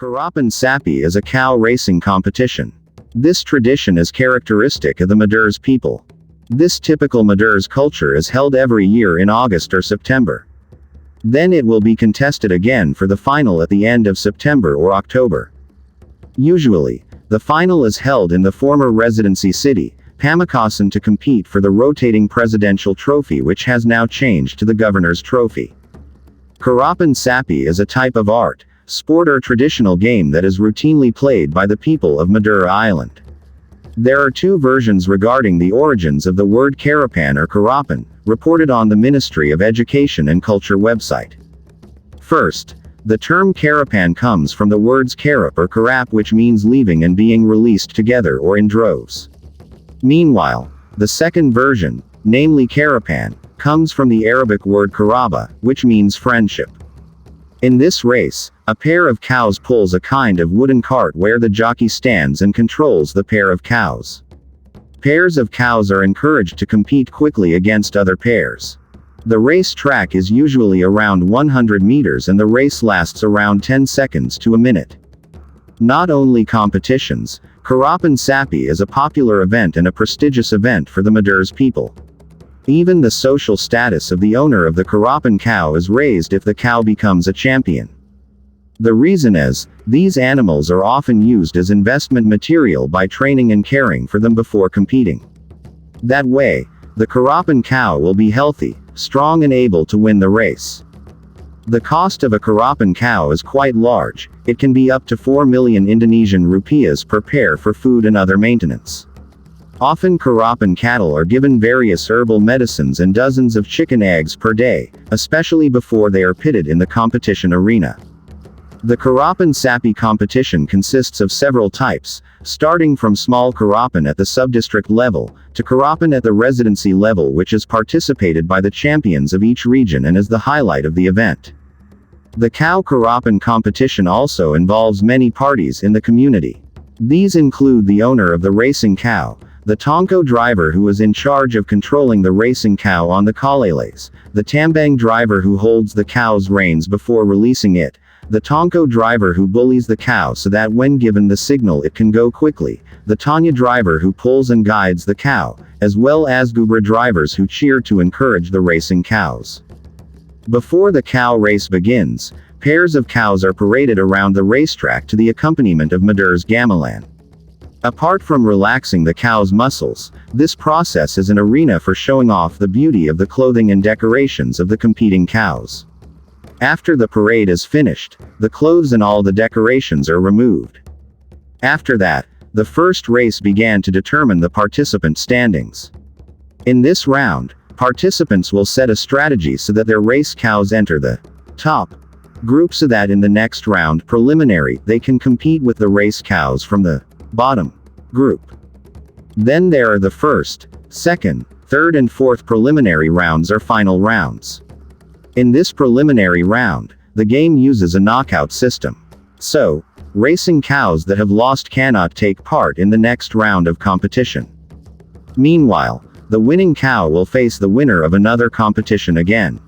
Karapan sapi is a cow racing competition. This tradition is characteristic of the Madurese people. This typical Madurese culture is held every year in August or September. Then it will be contested again for the final at the end of September or October. Usually, the final is held in the former residency city, Pamekasan, to compete for the rotating presidential trophy, which has now changed to the governor's trophy. Karapan sapi is a type of art, sport or traditional game that is routinely played by the people of Madura Island. There are two versions regarding the origins of the word karapan or karapan, reported on the Ministry of Education and Culture website. First, the term karapan comes from the words karap or karap, which means leaving and being released together or in droves. Meanwhile, the second version, namely karapan, comes from the Arabic word karaba, which means friendship. In this race, a pair of cows pulls a kind of wooden cart where the jockey stands and controls the pair of cows. Pairs of cows are encouraged to compete quickly against other pairs. The race track is usually around 100 meters and the race lasts around 10 seconds to a minute. Not only competitions, Karapan sapi is a popular event and a prestigious event for the Madurese people. Even the social status of the owner of the karapan cow is raised if the cow becomes a champion. The reason is, these animals are often used as investment material by training and caring for them before competing. That way, the karapan cow will be healthy, strong and able to win the race. The cost of a karapan cow is quite large. It can be up to 4 million Indonesian rupiahs per pair for food and other maintenance. Often karapan cattle are given various herbal medicines and dozens of chicken eggs per day, especially before they are pitted in the competition arena. The karapan sapi competition consists of several types, starting from small karapan at the sub-district level, to karapan at the residency level, which is participated by the champions of each region and is the highlight of the event. The cow karapan competition also involves many parties in the community. These include the owner of the racing cow, the tongko driver who is in charge of controlling the racing cow on the kaleles, the tambang driver who holds the cow's reins before releasing it, the tongko driver who bullies the cow so that when given the signal it can go quickly, the tanya driver who pulls and guides the cow, as well as gubra drivers who cheer to encourage the racing cows. Before the cow race begins, pairs of cows are paraded around the racetrack to the accompaniment of Madurese gamelan. Apart from relaxing the cow's muscles, this process is an arena for showing off the beauty of the clothing and decorations of the competing cows. After the parade is finished, the clothes and all the decorations are removed. After that, the first race began to determine the participant standings. In this round, participants will set a strategy so that their race cows enter the top group so that in the next round preliminary they can compete with the race cows from the bottom group. Then there are the first, second, third and fourth preliminary rounds or final rounds. In this preliminary round, the game uses a knockout system. So, racing cows that have lost cannot take part in the next round of competition. Meanwhile, the winning cow will face the winner of another competition again.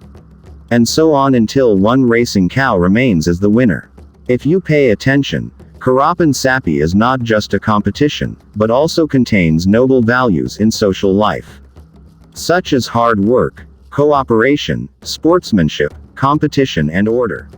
And so on until one racing cow remains as the winner. If you pay attention, Karapan sapi is not just a competition, but also contains noble values in social life, such as hard work, cooperation, sportsmanship, competition and order.